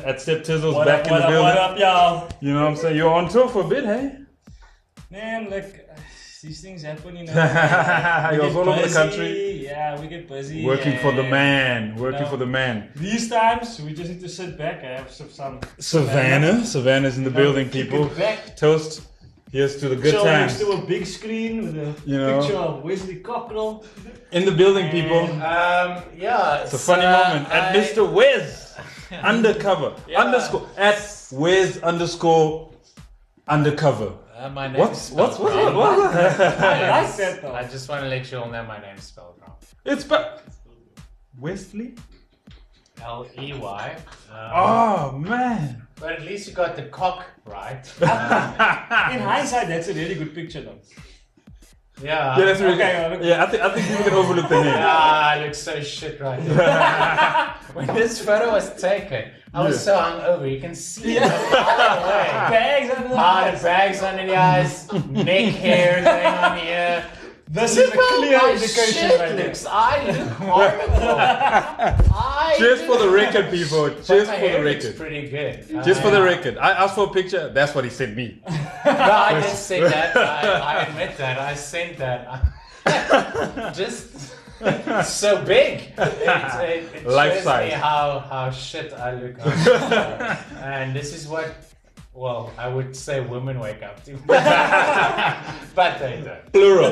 At Step Tizzle's back in the building. What up, y'all? You know what I'm saying? You're on tour for a bit, hey? Man, like, these things happen, you know. You're all over the country. Yeah, we get busy. Working for the man. Working for the man. These times, we just need to sit back. I have some Savannah's in the building, people. Toast. Here's to the good times. To a big screen with a picture of Wesley Cockrell. In the building, people. Yeah. It's a funny moment. At Mr. Wes. Undercover. Underscore. At Wes underscore undercover. My name What's that? I like that though. I just want to let you all know my name's spelled wrong. It's Westley? L-E-Y. Oh, man. But at least you got the cock right. In hindsight, that's a really good picture though. Yeah. Yeah, that's really good. Yeah, I think people can overlook the name. I look so shit right now. When this photo was taken, I was so hungover. You can see it a mile away. Bags under the eyes. Bags under the eyes, neck hair going on here. This is a clear indication right there. I look horrible. Just for the record, people. Just for the record. It's pretty good. Just for the record. I asked for a picture. That's what he sent me. No, I did say that. I admit that. I sent that. Just so big. It shows me how shit I look. And this is what, well, I would say women wake up to. But they don't. Plural.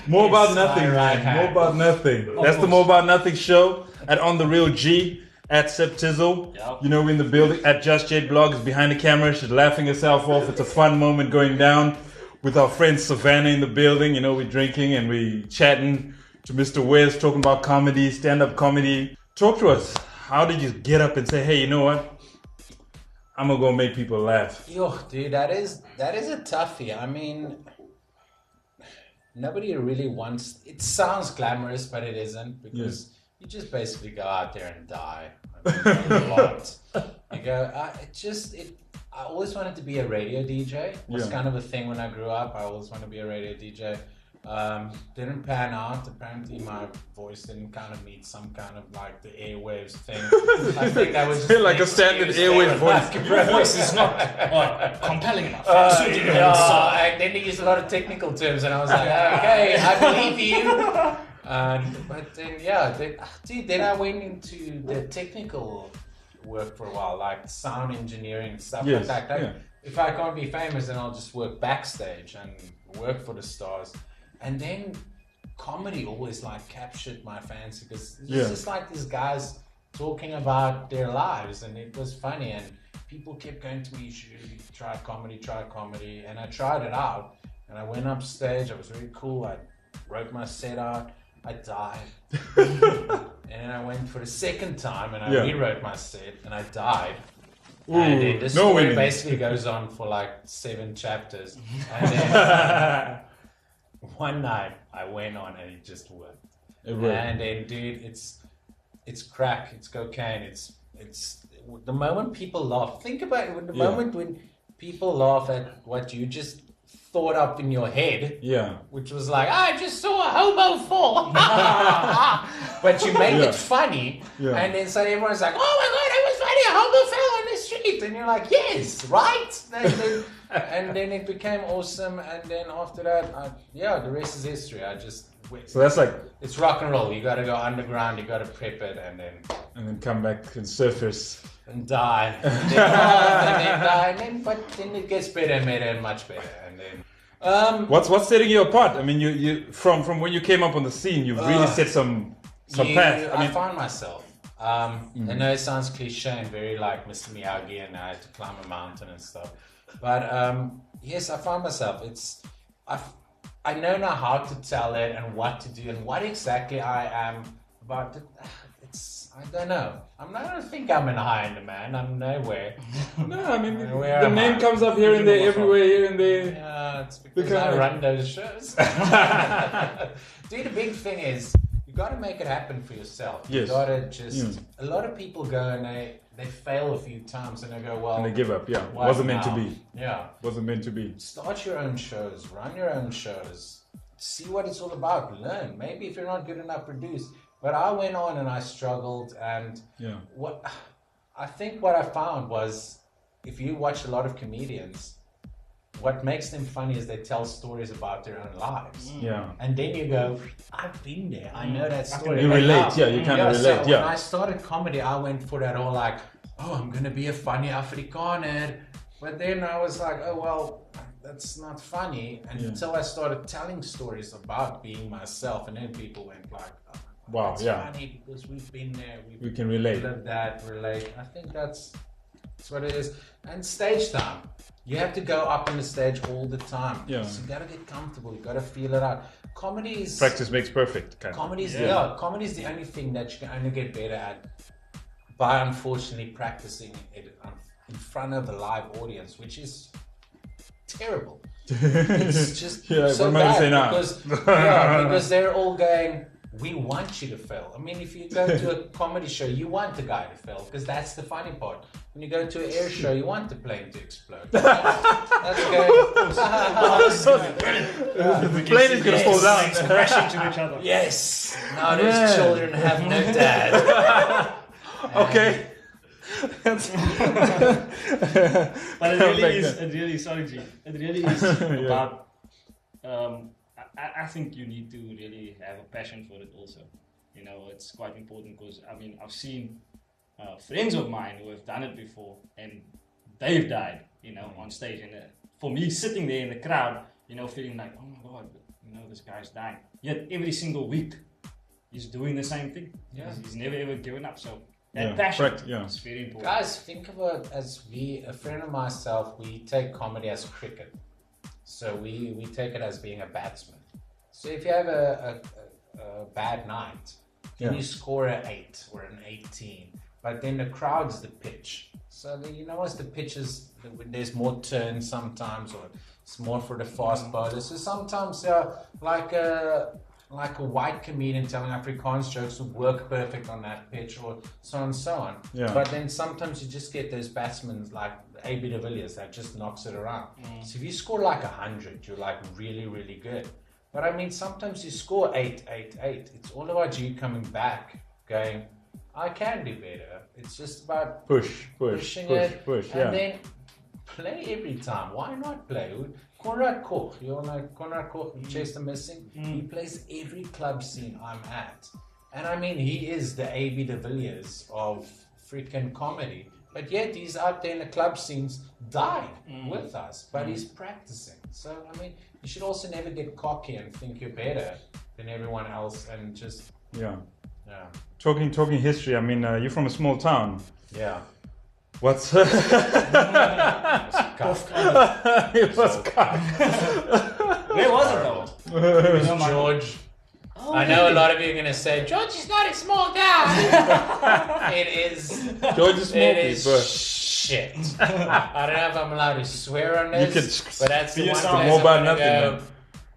More about nothing, man. More about nothing. That's the More About Nothing show at On The Real G. At Sep Tizzle. You know, we're in the building. At Just Jade Blog is behind the camera. She's laughing herself off. It's a fun moment going down with our friend Savannah in the building. You know, we're drinking and we're chatting to Mr. Wes, talking about comedy, stand-up comedy. Talk to us. How did you get up and say, hey, you know what? I'm gonna go make people laugh. Yo, dude, that is a toughie. I mean, nobody really wants. It sounds glamorous, but it isn't, because you just basically go out there and die. I mean, a lot. You go. I always wanted to be a radio DJ. It was kind of a thing when I grew up. I always wanted to be a radio DJ. Didn't pan out. Apparently my voice didn't kind of meet some kind of like the airwaves thing. I think that was just like a standard airwave voice. Your voice is not compelling enough. And then they used a lot of technical terms, and I was like, okay, I believe you. But then, then I went into the technical work for a while, like sound engineering and stuff like that. Like, if I can't be famous, then I'll just work backstage and work for the stars. And then comedy always like captured my fancy, because it's just like these guys talking about their lives, and it was funny, and people kept going to me, you should try comedy, and I tried it out, and I went up stage. I was really cool. I wrote my set out. I died. And then I went for the second time and I rewrote my set, and I died. Ooh, and then this story basically goes on for like 7 chapters. And then one night I went on and it just worked. And then, dude, it's crack, it's cocaine, it's the moment people laugh. Think about it, the moment when people laugh at what you just thought up in your head, which was like, I just saw a hobo fall. But you made it funny, and then so everyone's like, oh my god, that was funny, a hobo fell on the street, and you're like, yes, right? And then it became awesome, and then after that, the rest is history. So that's like, it's rock and roll. You got to go underground, you got to prep it, and then come back and surface and die, and then die, but then it gets better and better and much better, and then. What's setting you apart? I mean, you from when you came up on the scene, you've really set some path. I found myself. I know it sounds cliche and very like Mr. Miyagi, and I had to climb a mountain and stuff. But yes, I found myself. I know now how to tell it and what to do and what exactly I am about. I don't know. I'm not gonna think I'm in a high end man. I'm nowhere. No, I mean the name comes up here and there, everywhere, here and there. Yeah, it's because I run those shows. Dude, the big thing is you got to make it happen for yourself. You got to just. A lot of people go and they fail a few times and they go, well, and they give up. Yeah, wasn't meant to be. Yeah, wasn't meant to be. Start your own shows, run your own shows, see what it's all about, learn. Maybe if you're not good enough, produce. But I went on and I struggled, and what I found was, if you watch a lot of comedians, what makes them funny is they tell stories about their own lives. Yeah. And then you go, I've been there. I know that story. You relate. Yeah, you kind of relate. So when I started comedy, I went for that whole like, oh, I'm going to be a funny Afrikaner. But then I was like, oh, well, that's not funny. Until I started telling stories about being myself. And then people went like, oh, wow, that's funny because we've been there. We can relate. Lived that, relate. I think that's what it is. And stage time. You have to go up on the stage all the time. Yeah. So you got to get comfortable. You got to feel it out. Comedy is... Practice makes perfect. Comedy is the only thing that you can only get better at by, unfortunately, practicing it in front of a live audience, which is terrible. It's just so bad because they're all going, we want you to fail. I mean, if you go to a comedy show, you want the guy to fail because that's the funny part. When you go to an air show, you want the plane to explode. That's good. The plane is going to fall down. Crashing to each other. Yes. Now those children have no dad. Okay. But it really is about, I think you need to really have a passion for it also. You know, it's quite important because, I mean, I've seen friends of mine who have done it before and they've died, you know, on stage. And for me, sitting there in the crowd, you know, feeling like, oh my God, you know, this guy's dying. Yet every single week, he's doing the same thing. Yeah. He's never ever given up. So that passion is very important. Guys, think of it as a friend of myself, we take comedy as cricket. So we take it as being a batsman. So if you have a bad night, then you score an 8 or an 18. But then the crowd's the pitch. So you know, as the pitch is, there's more turns sometimes, or it's more for the fast bowlers. So sometimes, like a white comedian telling Afrikaans jokes would work perfect on that pitch, or so on and so on. Yeah. But then sometimes you just get those batsmen like A.B. de Villiers that just knocks it around. So if you score like 100, you're like really, really good. But I mean, sometimes you score 8. It's all about you coming back, going, I can do better. It's just about pushing it, and then play every time. Why not play? Konrad Koch, you all know Konrad Koch, Chester Missing. He plays every club scene I'm at, and I mean, he is the A.B. de Villiers of freaking comedy. But yet he's out there in the club scenes, died with us, but he's practicing. So I mean, you should also never get cocky and think you're better than everyone else, and just Talking history. I mean, you're from a small town. Yeah. What's It was Cock. Where was it though? It was George. Oh, I know a lot of you are going to say, George is not a small town. It is. George is small. It is shit. I don't know if I'm allowed to swear on this, but that's the one place I'm going to go.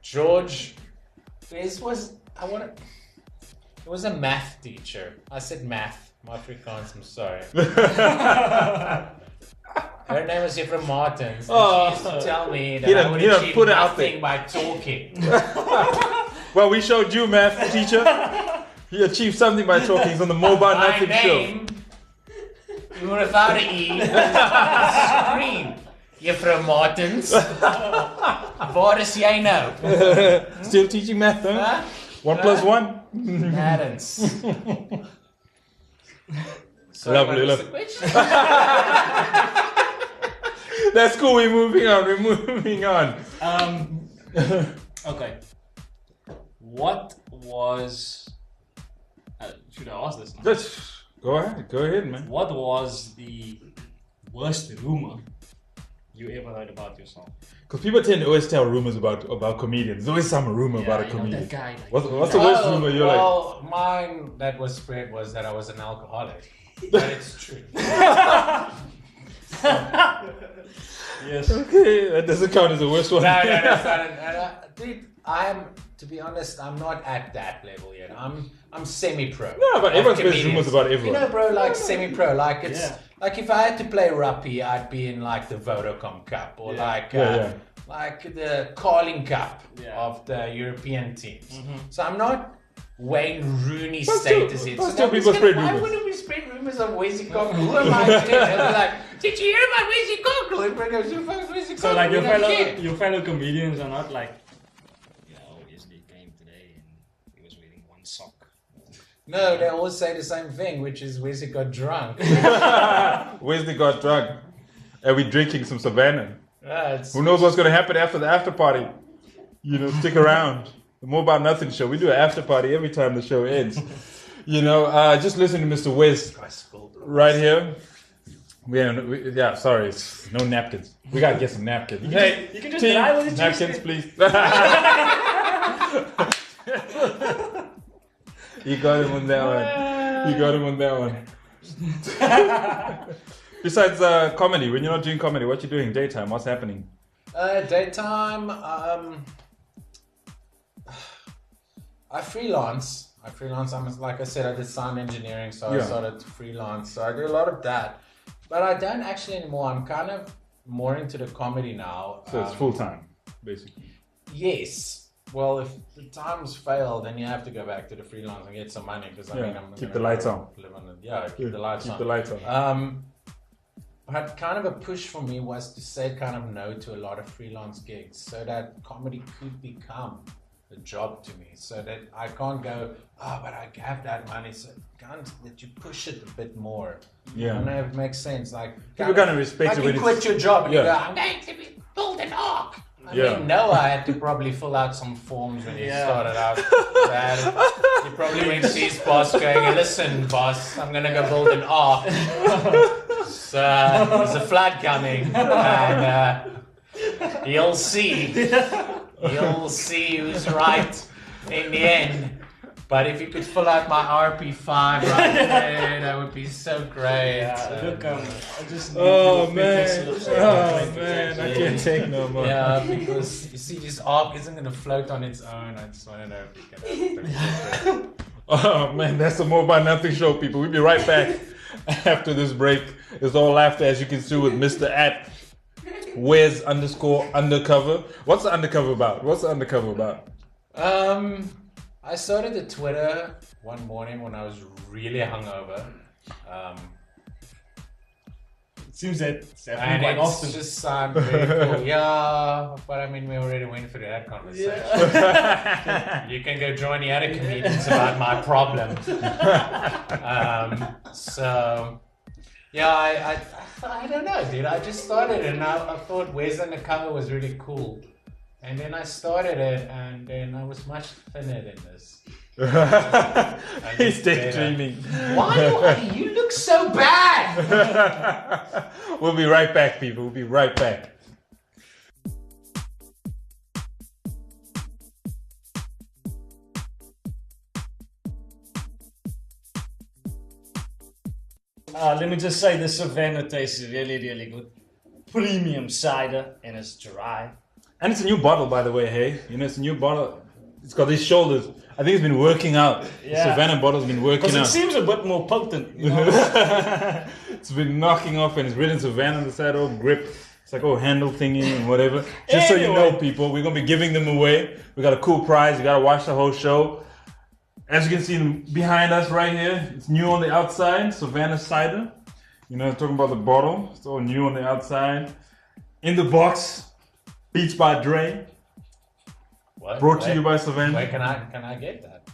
George, it was a math teacher. I said math. My Afrikaans, I'm sorry. Her name was Ifra Martins. She used to tell me that I would achieve nothing by talking. Well, we showed you, math teacher. He achieved something by talking. He's on the Mobile Nothing Show. Even without an E. Scream. Juffrou Martins. Waar is jy nou? Still teaching math, huh? 1 plus 1? Parents. Lovely. That's cool. We're moving on. Okay. What was... should I ask this now? Go ahead, man. What was the worst rumor you ever heard about yourself? Because people tend to always tell rumors about comedians. There's always some rumor about a comedian. That guy, what's the worst rumor you're like? Well, mine that was spread was that I was an alcoholic. But it's true. Yes. Okay, that doesn't count as the worst one. No. Dude, to be honest, I'm not at that level yet. I'm semi-pro. No, but everyone's spreads rumors about everyone. You know, bro, like semi-pro. Like it's like if I had to play rugby, I'd be in like the Vodacom Cup or like the Carling Cup of the European teams. So I'm not Wayne Rooney status is. Still people spread rumors. Why wouldn't we spread rumors of Wesley Cockrell? Who am I to tell? They're like, did you hear about Wesley Cockrell? Everybody goes, who the fuck is Wesley Cockrell? So like your fellow comedians are not like, yeah, Wesley came today and he was wearing one sock. No, they all say the same thing, which is Wesley got drunk. Wesley got drunk. And we drinking some Savannah. Yeah, who knows what's going to happen after the after party? You know, stick around. The More About Nothing show. We do an after party every time the show ends. You know, just listen to Mr. Wes right here. Yeah, sorry, it's no napkins. We gotta get some napkins. You can just dry with the napkins, please. You got him on that one. You got him on that one. Besides comedy, when you're not doing comedy, what you doing daytime? What's happening? Daytime, I freelance. Like I said, I did sound engineering, so I started to freelance. So I do a lot of that. But I don't actually anymore. I'm kind of more into the comedy now. So it's full time, basically. Yes. Well, if the times fail, then you have to go back to the freelance and get some money. Because I'm keep the lights on. Keep the lights on. Keep the lights on. But kind of a push for me was to say kind of no to a lot of freelance gigs, so that comedy could become a job to me, so that I can't go, but I have that money, so can't that you push it a bit more. Yeah. I don't know if it makes sense. Like people kind of respect you when you quit your job and you go, I'm going to build an ark. I mean, Noah had to probably fill out some forms when he started out. He probably went to his boss going, listen, boss, I'm going to go build an ark. So, there's a flood coming, and you'll see who's right in the end. But if you could fill out my RP5 right there, that would be so great. Yeah, look, I just man, I can't take no more. Yeah, because you see, this ark isn't going to float on its own. I just want to know if you can. Oh man, that's the More About Nothing show, people. We'll be right back after this break. It's all laughter, as you can see, with Mr. at Wes_undercover. What's the undercover about? I started the Twitter one morning when I was really hungover. It seems that's happening quite often. Just sound very cool. Yeah, but I mean, we already went through that conversation. Yeah. You can go join the other comedians about my problems. So, yeah, I don't know, dude. I just started it, and I thought Wes Undercover was really cool. And then I started it, and then I was much thinner than this. He's daydreaming. Why do you look so bad? We'll be right back, people. We'll be right back. Let me just say, the Savannah tastes really, really good. Premium cider, and it's dry. And it's a new bottle, by the way, hey? You know, it's a new bottle. It's got these shoulders. I think it's been working out. Yeah. The Savannah bottle's been working out. Because it seems a bit more potent. You know? It's been knocking off, and it's written Savannah on the side, oh, grip. It's like, oh, handle thingy and whatever. Just so you know, people, we're going to be giving them away. We got a cool prize. You got to watch the whole show. As you can see behind us right here, it's new on the outside, Savannah cider. You know, I'm talking about the bottle. It's all new on the outside. In the box, Beats by Dre. What? Brought to you by Savannah. Wait, can I get that?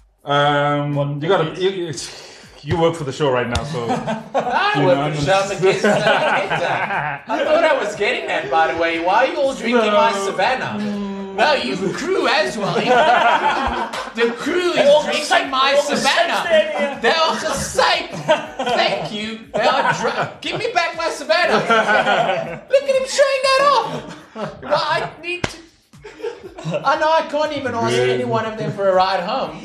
You work for the show right now, so. I work for the show, but guess what? I get that. I thought I was getting that, by the way. Why are you all drinking my Savannah? No, you crew as well. The crew is drinking my Savannah. They are safe. Thank you. They are drunk. Give me back my Savannah. Look at him showing that off. Well, I need to. I know I can't even ask any one of them for a ride home.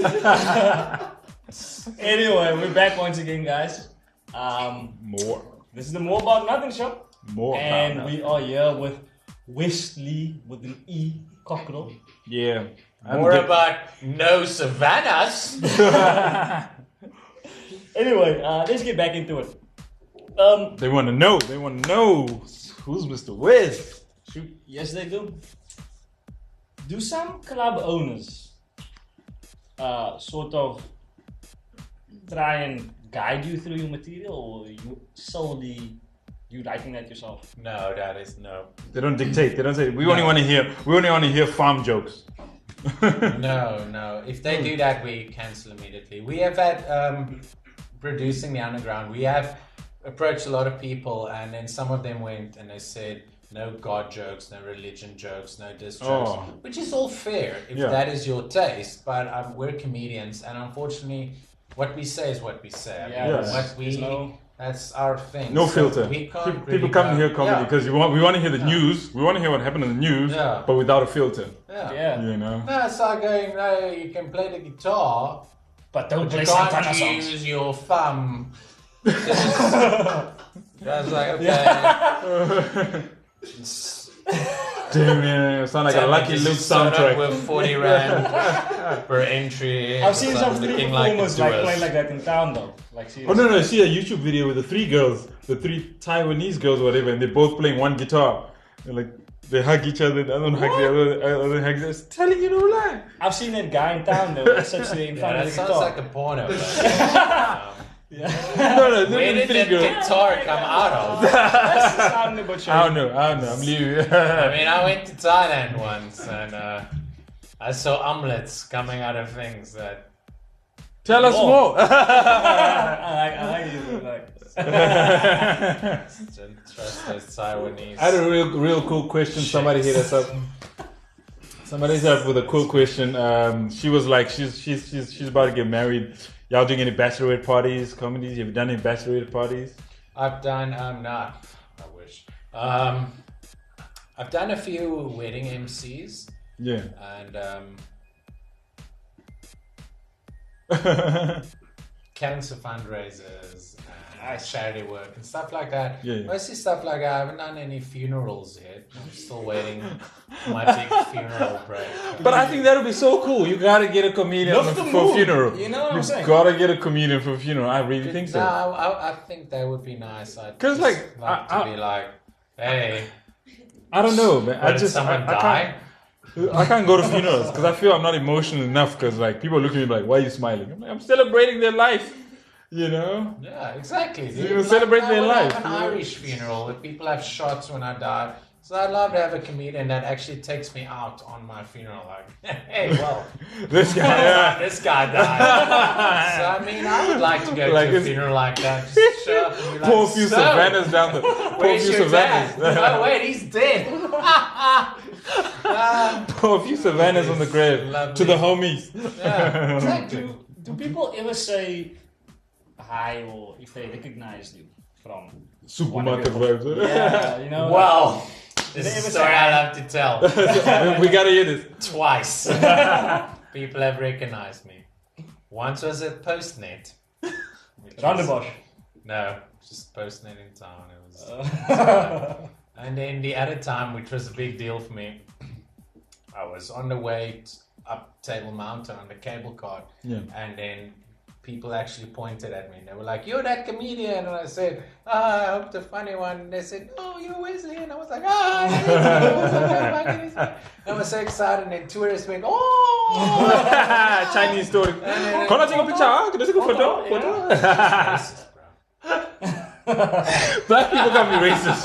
Anyway, we're back once again, guys. More. This is the More About Nothing show. More. And we are here with Westley with an E, Cockrell. Yeah. More about no Savannahs. Anyway, let's get back into it. They want to know. Who's Mr. Wes? Shoot. Yes, they do. Do some club owners sort of try and guide you through your material, or you solely you writing that yourself? No, that is no. They don't dictate. They don't say we only want to hear farm jokes. No. If they do that, we cancel immediately. We have had producing the underground. We have approached a lot of people, and then some of them went and they said no God jokes, no religion jokes, no diss jokes, which is all fair if that is your taste. But we're comedians, and unfortunately, what we say is what we say. What we that's our thing. No so filter. We can't People come to hear comedy because we want to hear the news. We want to hear what happened in the news, but without a filter. You know. No, it's like going, no, you can play the guitar, but don't play you Santana can't songs. use your thumb. I was like, okay. Damn, yeah, sound like a Lucky Luke soundtrack. With 40 rand per entry. I've seen some street performers play like that in town though. Like seriously. No, I see a YouTube video with the three Taiwanese girls, whatever, and they're both playing one guitar. They're like, they hug each other, the other one hug the other hug the other. Telling you no lie. I've seen that guy in town though, that sits there in front of the guitar. That sounds like a porno. No, where did that guitar come out of? That's the sound of a I don't know, I'm leaving. I mean, I went to Thailand once and I saw omelets coming out of things that... Tell us more! I like you, trust those Taiwanese. I had a real cool question. Shit. Somebody hit us up. Somebody hit us up with a cool question. She was like, she's about to get married. Y'all doing any bachelorette parties, comedies? Have you done any bachelorette parties? I've done, I wish. I've done a few wedding MCs. Yeah. And cancer fundraisers, charity work and stuff like that. Yeah. Mostly stuff like that. I haven't done any funerals yet. I'm still waiting my big funeral break. But I think that would be so cool. You gotta get a comedian for a funeral. You know what I'm saying? You gotta get a comedian for a funeral. I really think so. No, I think that would be nice. Because like to be like, hey. I don't know, man. Did someone die? I can't go to funerals because I feel I'm not emotional enough. Because like people look at me like, why are you smiling? I'm like, I'm celebrating their life. You know? Yeah, exactly. So you celebrate their life. I have an Irish funeral where people have shots when I die. So I'd love to have a comedian that actually takes me out on my funeral. Like, hey, well, this guy died. So I mean, I would like to go to a funeral like that. Just show up and be like, pour a few Savannahs down the. Pour a few Savannahs. Oh wait, he's dead. Pour a few Savannahs on the grave to the homies. Yeah, exactly. Do people ever say hi or if they recognize you from supermarket vibes? Yeah, you know. Well, this is a story I love to tell. We gotta hear this. Twice. People have recognized me. Once was at Postnet. Rondebosch. No, just Postnet in town. It was. And then the other time, which was a big deal for me, I was on the way up Table Mountain on the cable car, and then people actually pointed at me. They were like, "You're that comedian," and I said, "I hope the funny one." And they said, "Oh, you're Wesley," and I was like, "Ah!" I was so excited, and then tourists went, "Oh!" Chinese story. Can I take a picture? Can I take a photo? Racist, bro. Black people can't be racist.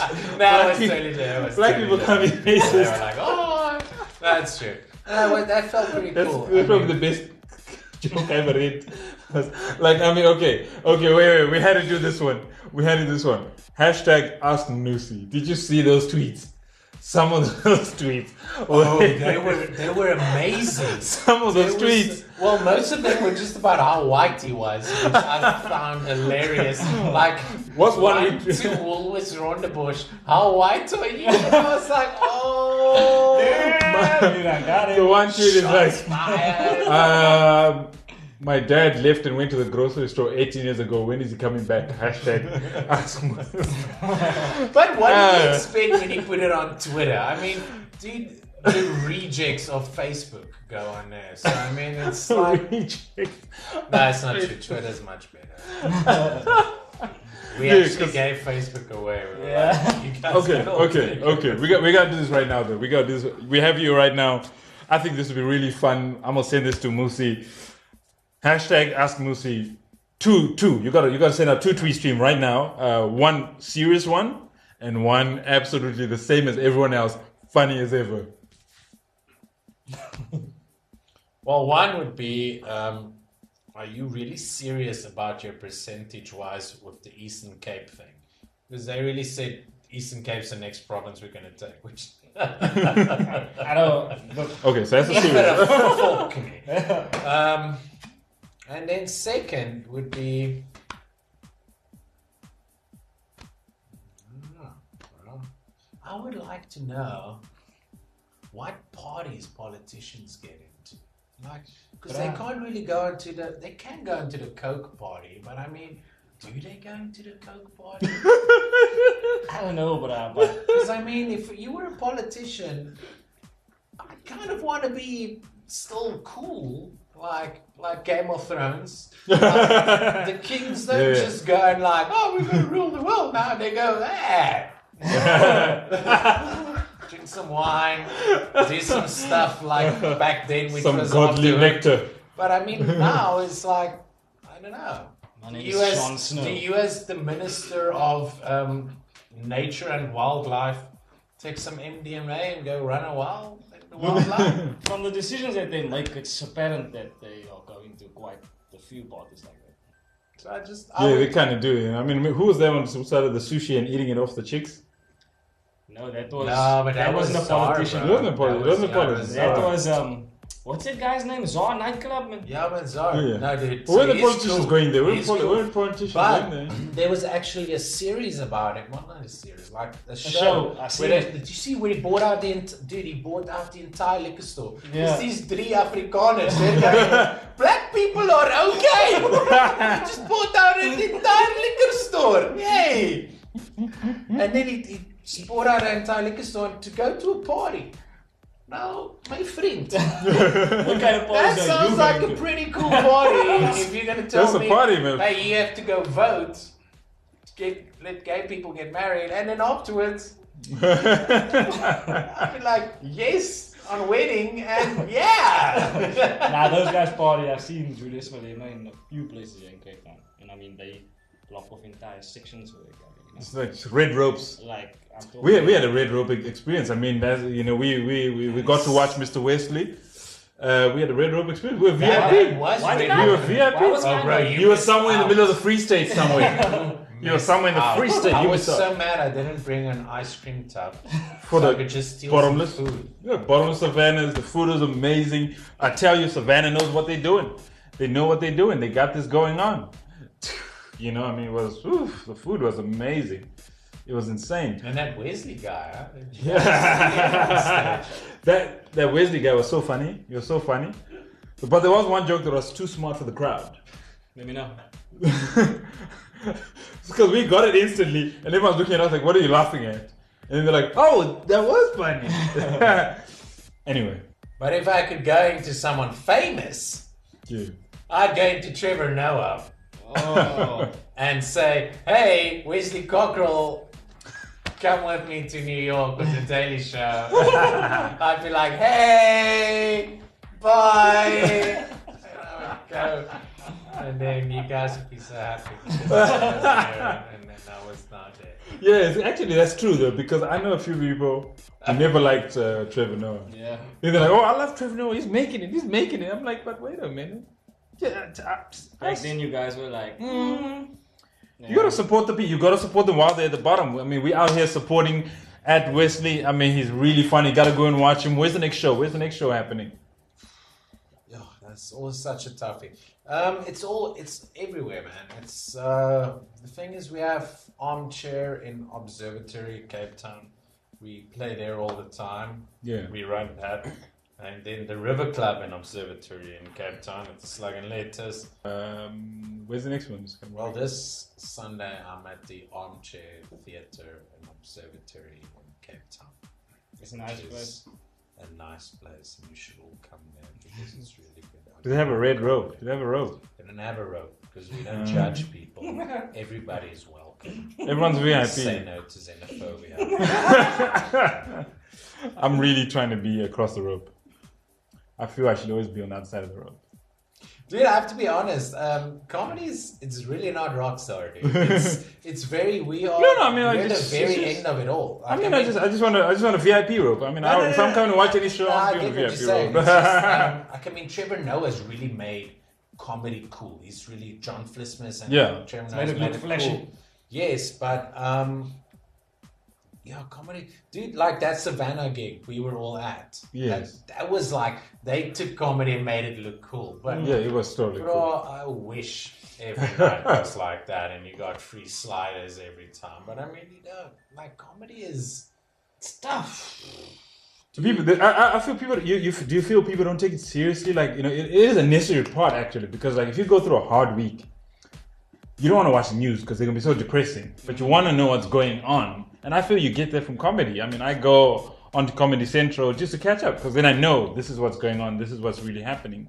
Black people can't be racist. They were like, "Oh, that's true." That felt pretty cool. That's probably the best joke I ever read. Like, I mean, okay, wait, we had to do this one. Hashtag Ask Nusi. Did you see those tweets? Some of those tweets. Oh, they were amazing. Some of those tweets. Well, most of them were just about how white he was, which I found hilarious. Like, what's one to Woolworths Rondebosch, how white are you? And I was like, oh. The one tweet is like, my dad left and went to the grocery store 18 years ago. When is he coming back? Hashtag ask me. But what did you expect when he put it on Twitter? I mean, dude, the rejects of Facebook go on there. So, I mean, it's like... Rejects. No, it's not true. Twitter's much better. We actually gave Facebook away. We were like, you guys Okay. We got to do this right now, though. We have you right now. I think this would be really fun. I'm going to send this to Musi. Hashtag Ask Musi. Two. You gotta send out 2 tweet stream right now. One serious one and one absolutely the same as everyone else, funny as ever. Well, one would be, are you really serious about your percentage-wise with the Eastern Cape thing? Because they really said Eastern Cape's the next province we're going to take, which... I don't... Okay, so that's a serious. And then second would be... I would like to know what parties politicians get into. Like, because they can't really go into the... They can go into the Coke party, but I mean... Do they go into the Coke party? I don't know, but because I mean, if you were a politician, I kind of want to be still cool, like Game of Thrones. The kings don't just go and like, oh, we're going to rule the world now. They go, drink some wine, do some stuff like back then, which some was godly nectar. But I mean, now it's like, I don't know. You as the Minister of Nature and Wildlife take some MDMA and go run a wildlife? From the decisions that they make, it's apparent that they are going to quite a few parties like that. So they kind of do. You know? I mean, who was there on the side of the sushi and eating it off the chicks? No, that was... No, but that wasn't a politician. It wasn't a politician. That was... What's that guy's name? Zar nightclub? Yeah, but Zar. Yeah. No, dude. Where the politicians going there? Where the politicians but going there? there was actually a series about it. Well, not a series, like a show. Did you see where he bought out he bought out the entire liquor store. Yeah. It's these 3 Afrikaners. They're going, black people are okay. He just bought out the entire liquor store. Yay! And then he bought out the entire liquor store to go to a party. No, my friend. What kind of party? That sounds like a pretty cool party. If you're gonna tell me, hey, you have to go vote, let gay people get married, and then afterwards, I'd be like, yes, on wedding, and yeah. Nah, those guys party. I've seen Julius Malema in a few places in Cape Town, and I mean they block off entire sections where they go. It's like red ropes. Like we had a red rope experience. I mean, that's, you know, we got to watch Mr. Westley. We had a red rope experience. We were VIP. We were VIP. You were somewhere in the middle of the Free State somewhere. You were somewhere in the Free State. I was so mad I didn't bring an ice cream tub for so I could just steal bottomless some food. Yeah, bottomless Savannah's. The food is amazing. I tell you, Savannah knows what they're doing. They know what they're doing. They got this going on. You know, I mean, the food was amazing. It was insane. And that Wesley guy, huh? Yeah. that Wesley guy was so funny. He was so funny. But there was one joke that was too smart for the crowd. Let me know. Because we got it instantly, and everyone's looking at us like, what are you laughing at? And they're like, oh, that was funny. Anyway. But if I could go into someone famous, I'd go into Trevor Noah. Oh. And say, hey, Wesley Cockrell, come with me to New York with the Daily Show. I'd be like, hey, bye. And I would go. And then you guys would be so happy. And then I was not there. Yeah, actually that's true though, because I know a few people who never liked Trevor Noah. Yeah. They're like, oh, I love Trevor Noah, he's making it. I'm like, but wait a minute. Yeah, back then you guys were like, You gotta support the people. You gotta support them while they're at the bottom. I mean, we out here supporting at Westley. I mean, he's really funny. Gotta go and watch him. Where's the next show? Where's the next show happening? Oh, that's always such a toughie. It's everywhere, man. It's the thing is, we have Armchair in Observatory, Cape Town. We play there all the time. Yeah, we run that. And then the River Club and Observatory in Cape Town at the Slug and Letters. Where's the next one? Well, this Sunday I'm at the Armchair Theatre and Observatory in Cape Town. It's a nice place. A nice place, and you should all come there because it's really good. Do they have a red rope? Do they have a rope? They don't have a rope because we don't judge people. Everybody's welcome. Everyone's VIP. Say no to xenophobia. I'm really trying to be across the rope. I feel I should always be on that side of the rope. Dude, I have to be honest. Comedy it's really not Rockstar, dude. It's very we are. No, I mean, we're the very end of it all. I mean, I just want a VIP rope. I mean, if I'm coming to watch any show, I'm doing a VIP rope. I mean, Trevor Noah's really made comedy cool. He's really John Flismus and Trevor Noah's made it cool. Yes, but yeah, comedy, dude. Like that Savannah gig we were all at. Yes, that was like they took comedy and made it look cool. But yeah, it was totally cool. I wish every night was like that, and you got free sliders every time. But I mean, like comedy is tough. To people, I feel people. Do you feel people don't take it seriously? Like it is a necessary part actually, because like if you go through a hard week, you don't want to watch the news because they're gonna be so depressing. But you want to know what's going on. And I feel you get that from comedy. I mean, I go onto Comedy Central just to catch up because then I know this is what's going on. This is what's really happening.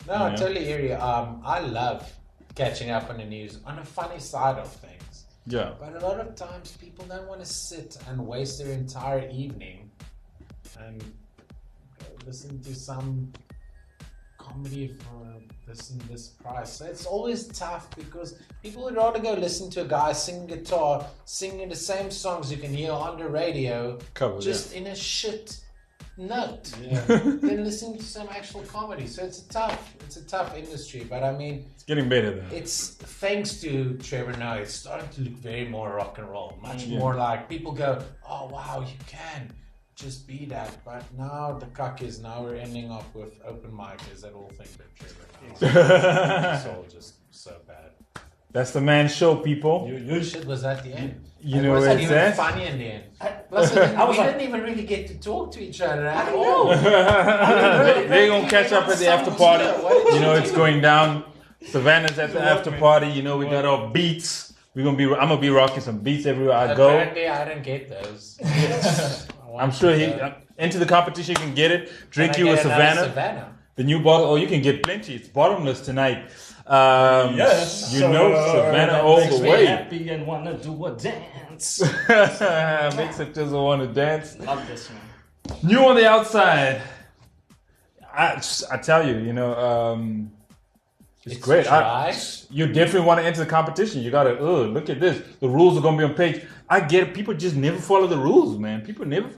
No, I totally hear you. I love catching up on the news on the funny side of things. Yeah. But a lot of times people don't want to sit and waste their entire evening and listen to some comedy for this price. So it's always tough because people would rather go listen to a guy sing guitar, singing the same songs you can hear on the radio, in a shit note, than listening to some actual comedy. So it's a tough industry. But I mean, it's getting better though. It's thanks to Trevor Noah, it's starting to look very more rock and roll, much more like people go, oh wow, you can just be that. But now the cuck is now we're ending up with open micers that all think they're Trevor Noah. It's all just so bad. That's the man's show, people. Your shit was at the end. You know where it's at? Funny in the end. Plus, we didn't even really get to talk to each other at all. They're gonna catch up at the after party. You know it's going down. Savannah's at the after party. You know we got our beats. I'm gonna be rocking some beats everywhere I go. Apparently, I didn't get those. I'm sure into the competition you can get it. Drink you with Savannah. The new bottle. Oh, you can get plenty. It's bottomless tonight. Yes. You know Savannah all the way. Happy and wanna do a dance. Makes it just want to dance. Love this one. New on the outside. I tell you, it's great. You definitely want to enter the competition. You gotta look at this. The rules are gonna be on page. I get it. People just never follow the rules, man. People never